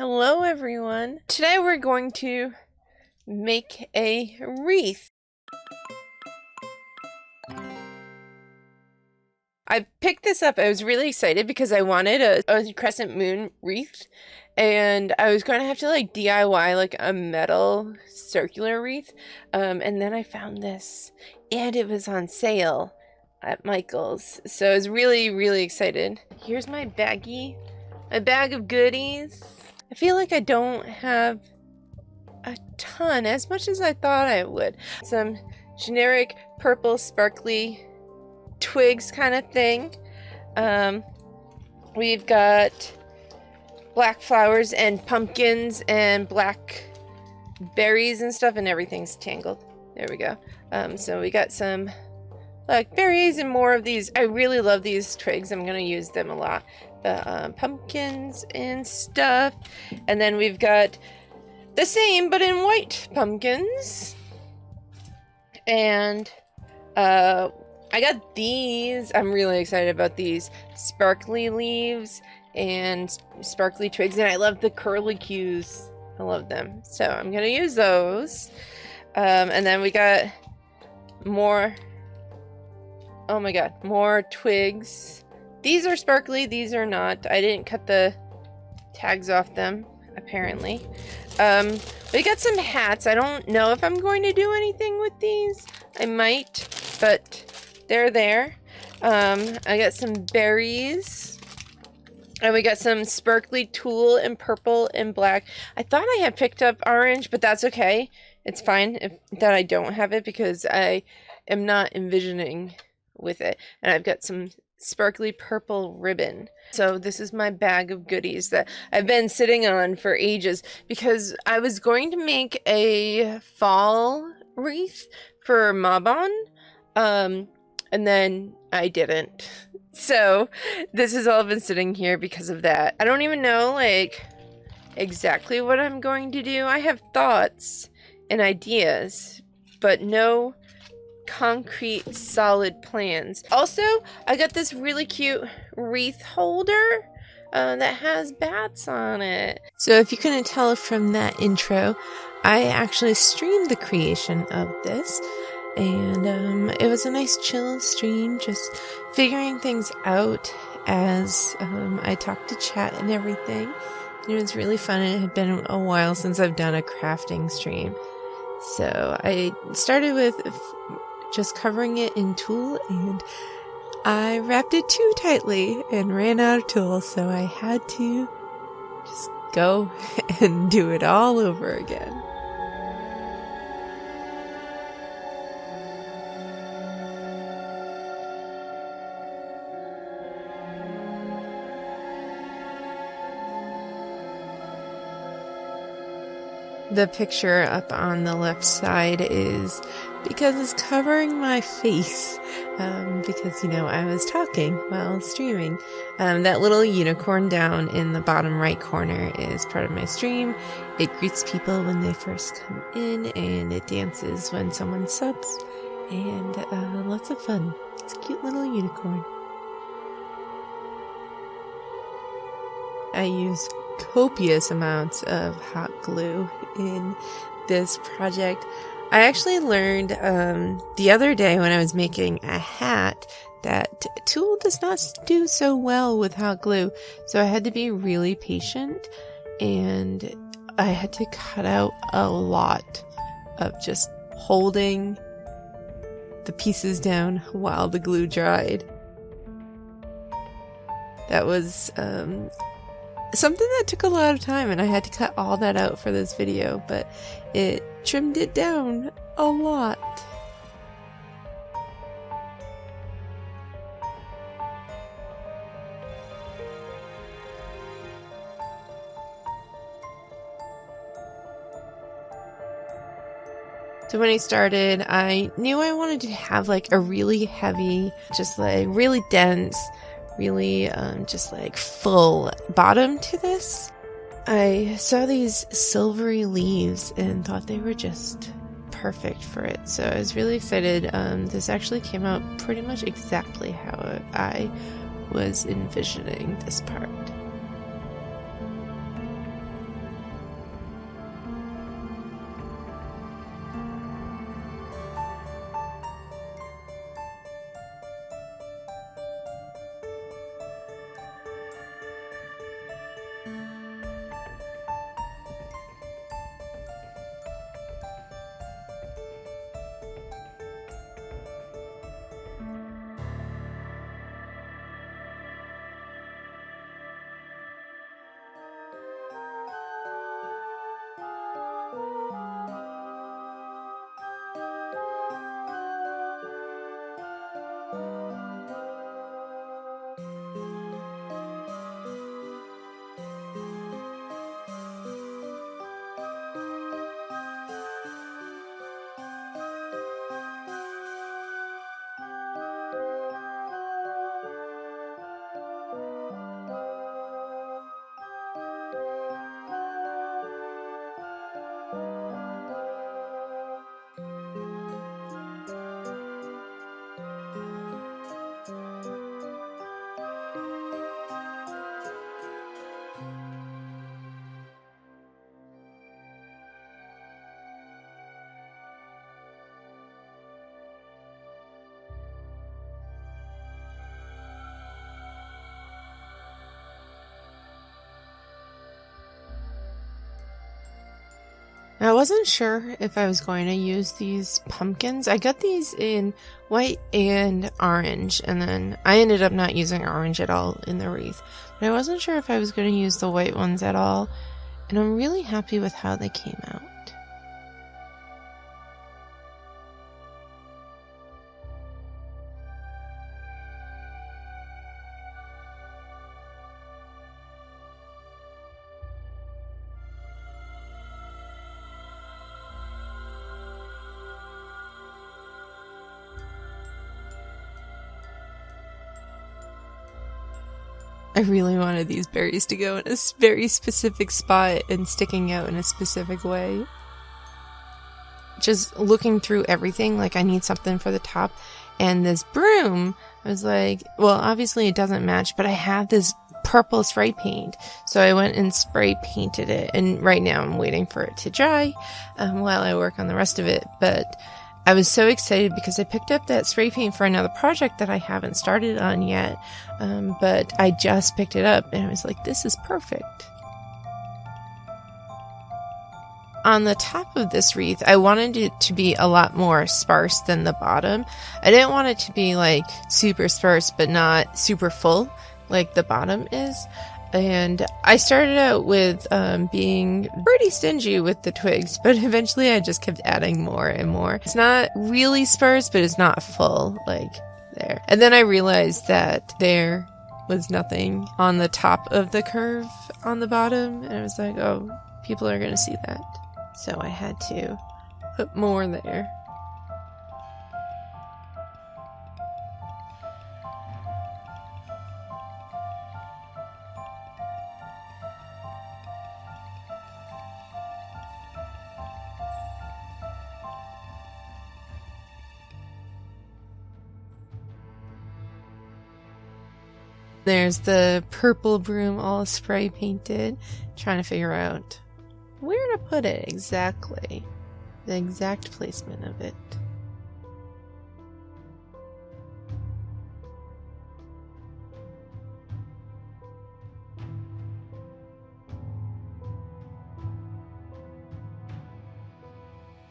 Hello everyone. Today we're going to make a wreath. I picked this up. I was really excited because I wanted a crescent moon wreath, and I was going to have to like DIY like a metal circular wreath. And then I found this and it was on sale at Michael's. So I was really excited. Here's my baggie. A bag of goodies. I feel like I don't have a ton, as much as I thought I would. Some generic purple sparkly twigs kind of thing. We've got black flowers and pumpkins and black berries and stuff, and everything's tangled. There we go. So we got some black berries and more of these. I really love these twigs. I'm going to use them a lot. Pumpkins and stuff. And then we've got the same but in white pumpkins. And I got these. I'm really excited about these sparkly leaves and sparkly twigs, and I love the curlicues. I love them, so I'm gonna use those. And then we got more. Oh my god, more twigs. These are sparkly, these are not. I didn't cut the tags off them, apparently. We got some hats. I don't know if I'm going to do anything with these. I might, but they're there. I got some berries. And we got some sparkly tulle and purple and black. I thought I had picked up orange, but that's okay. It's fine that I don't have it because I am not envisioning with it. And I've got some sparkly purple ribbon. So this is my bag of goodies that I've been sitting on for ages because I was going to make a fall wreath for Mabon, and then I didn't. So this has all been sitting here because of that. I don't even know like exactly what I'm going to do. I have thoughts and ideas, but no concrete solid plans. Also, I got this really cute wreath holder that has bats on it. So if you couldn't tell from that intro, I actually streamed the creation of this, and it was a nice chill stream, just figuring things out as I talked to chat and everything. It was really fun. It had been a while since I've done a crafting stream, so I started with just covering it in tulle, and I wrapped it too tightly and ran out of tulle, so I had to just go and do it all over again. The picture up on the left side is because it's covering my face, because, you know, I was talking while streaming. That little unicorn down in the bottom right corner is part of my stream. It greets people when they first come in, and it dances when someone subs, and lots of fun. It's a cute little unicorn. I use copious amounts of hot glue in this project. I actually learned the other day when I was making a hat that tulle does not do so well with hot glue, so I had to be really patient, and I had to cut out a lot of just holding the pieces down while the glue dried. That was something that took a lot of time, and I had to cut all that out for this video, but it trimmed it down a lot. So when I started, I knew I wanted to have like a really heavy, just like really dense, really just like full bottom to this. I saw these silvery leaves and thought they were just perfect for it, so I was really excited. This actually came out pretty much exactly how I was envisioning this part. I wasn't sure if I was going to use these pumpkins. I got these in white and orange, and then I ended up not using orange at all in the wreath. But I wasn't sure if I was going to use the white ones at all, and I'm really happy with how they came out. I really wanted these berries to go in a very specific spot and sticking out in a specific way. Just looking through everything, like I need something for the top. And this broom, I was like, well, obviously it doesn't match, but I have this purple spray paint. So I went and spray painted it. And right now I'm waiting for it to dry while I work on the rest of it. But I was so excited because I picked up that spray paint for another project that I haven't started on yet. But I just picked it up and I was like, this is perfect. On the top of this wreath, I wanted it to be a lot more sparse than the bottom. I didn't want it to be like super sparse but not super full like the bottom is. And I started out with being pretty stingy with the twigs, but eventually I just kept adding more and more. It's not really sparse, but it's not full, like there. And then I realized that there was nothing on the top of the curve on the bottom, and I was like, oh, people are gonna see that. So I had to put more there. There's the purple broom all spray painted. Trying to figure out where to put it exactly. The exact placement of it.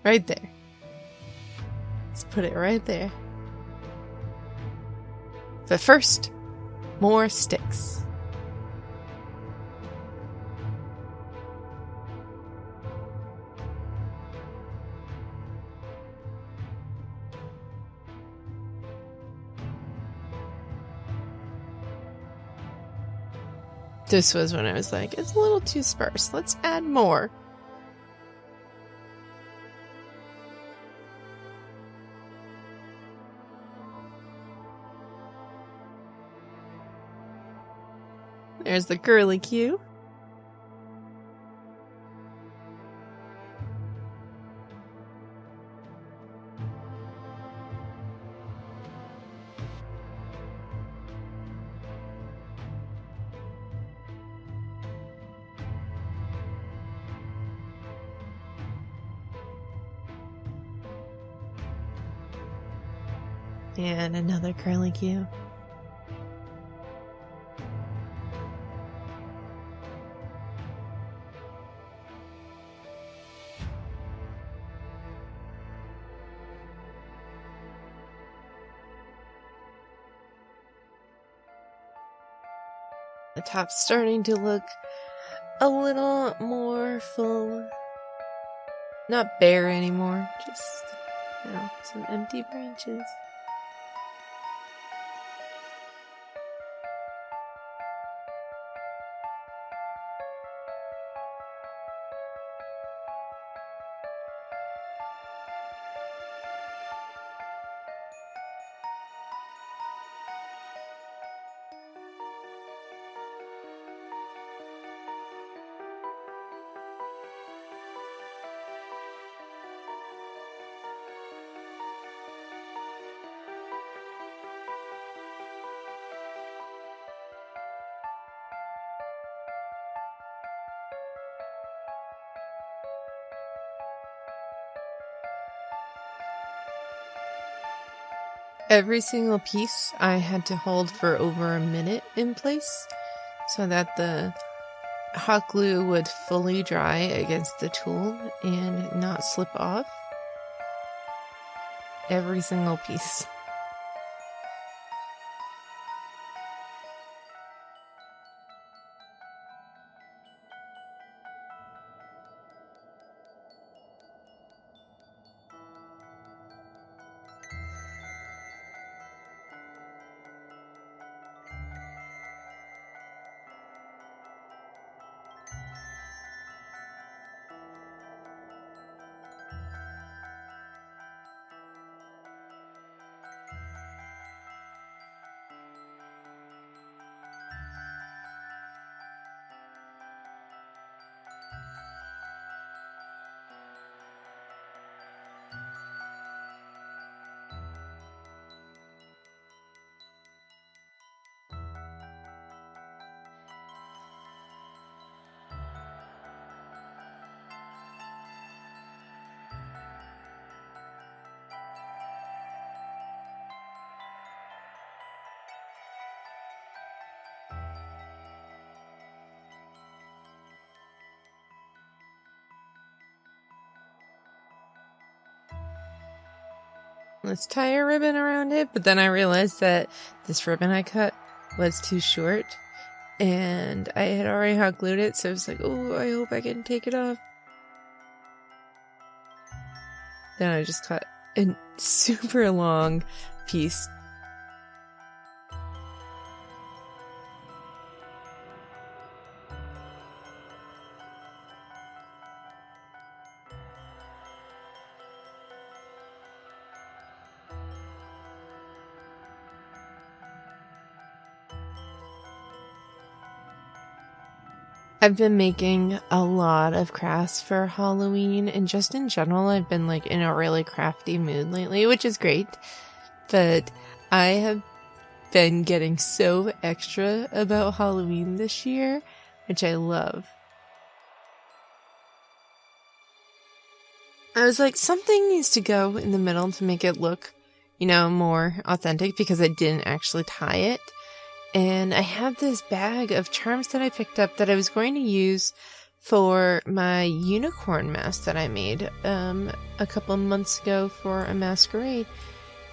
Right there. Let's put it right there. But first, more sticks. This was when I was like, it's a little too sparse. Let's add more. There's the curlicue. And another curlicue. The top's starting to look a little more full. Not bare anymore, just, you know, some empty branches. Every single piece I had to hold for over a minute in place so that the hot glue would fully dry against the tool and not slip off. Every single piece. Let's tie a ribbon around it, but then I realized that this ribbon I cut was too short, and I had already hot glued it, so I was like, oh, I hope I can take it off. Then I just cut a super long piece. I've been making a lot of crafts for Halloween, and just in general, I've been like in a really crafty mood lately, which is great. But I have been getting so extra about Halloween this year, which I love. I was like, something needs to go in the middle to make it look, more authentic, because I didn't actually tie it. And I have this bag of charms that I picked up that I was going to use for my unicorn mask that I made a couple of months ago for a masquerade.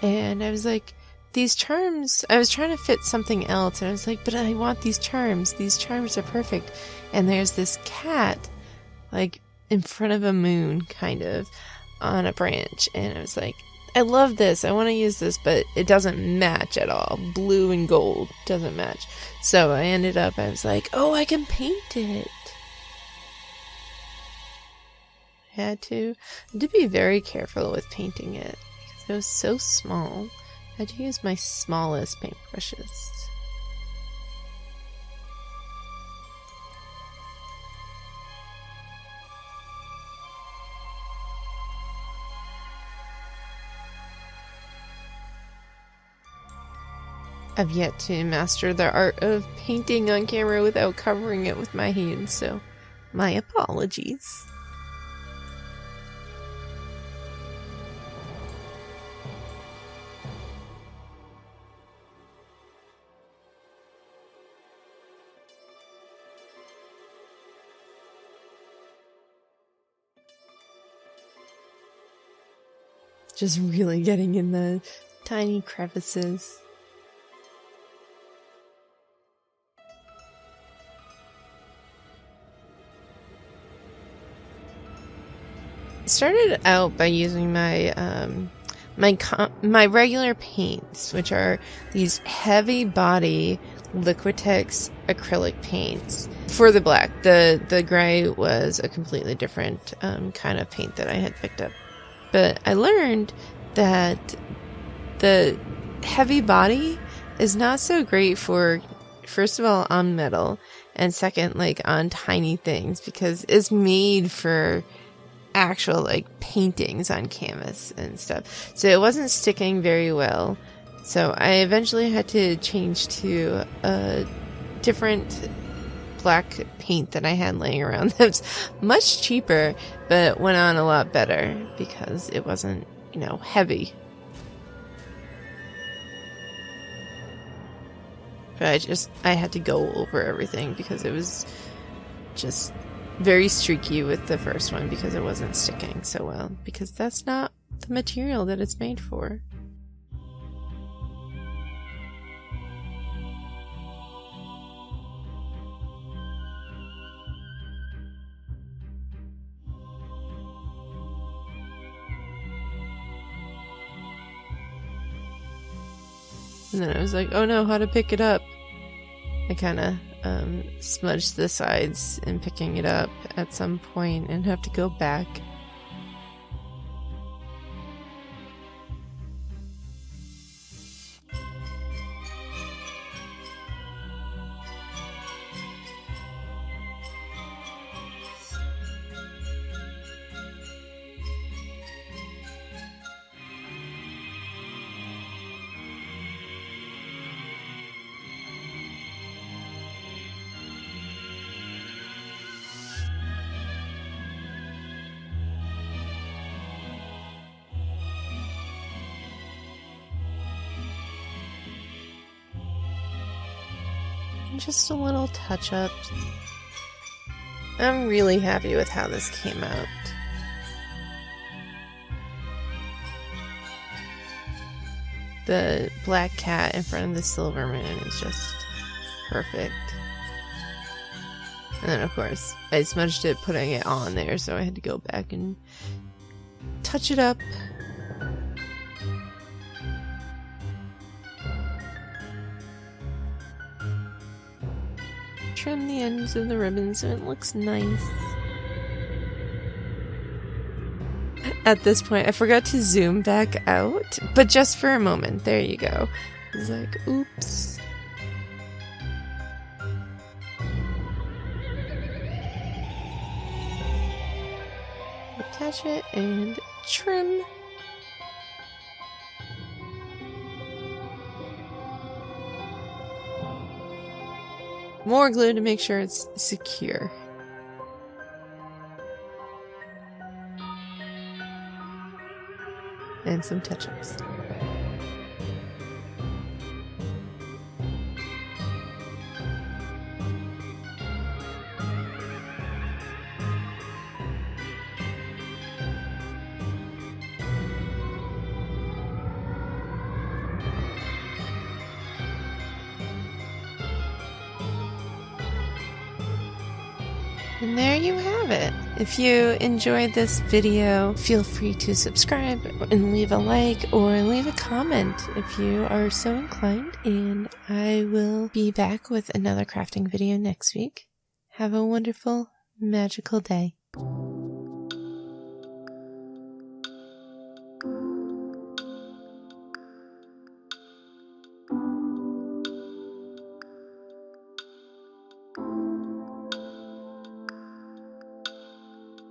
And I was like, these charms, I was trying to fit something else, and I was like, but I want these charms. These charms are perfect. And there's this cat, like, in front of a moon, kind of, on a branch. And I was like, I love this. I want to use this, but it doesn't match at all. Blue and gold doesn't match. So I was like, oh, I can paint it. I had to be very careful with painting it because it was so small. I had to use my smallest paintbrushes. I've yet to master the art of painting on camera without covering it with my hands, so my apologies. Just really getting in the tiny crevices. Started out by using my my regular paints, which are these heavy body Liquitex acrylic paints. For the black, the gray was a completely different kind of paint that I had picked up. But I learned that the heavy body is not so great for, first of all, on metal, and second, like on tiny things, because it's made for actual like paintings on canvas and stuff, so it wasn't sticking very well. So I eventually had to change to a different black paint that I had laying around that's much cheaper but went on a lot better because it wasn't, heavy. But I had to go over everything because it was just very streaky with the first one because it wasn't sticking so well, because that's not the material that it's made for. And then I was like, oh no, how to pick it up? I kind of smudged the sides in picking it up at some point and have to go back. Just a little touch-up. I'm really happy with how this came out. The black cat in front of the silver moon is just perfect. And then of course, I smudged it putting it on there, so I had to go back and touch it up. Trim the ends of the ribbon so it looks nice. At this point, I forgot to zoom back out, but just for a moment. There you go. I was like, oops. Attach it and trim. More glue to make sure it's secure. And some touch-ups. And there you have it. If you enjoyed this video, feel free to subscribe and leave a like or leave a comment if you are so inclined. And I will be back with another crafting video next week. Have a wonderful, magical day.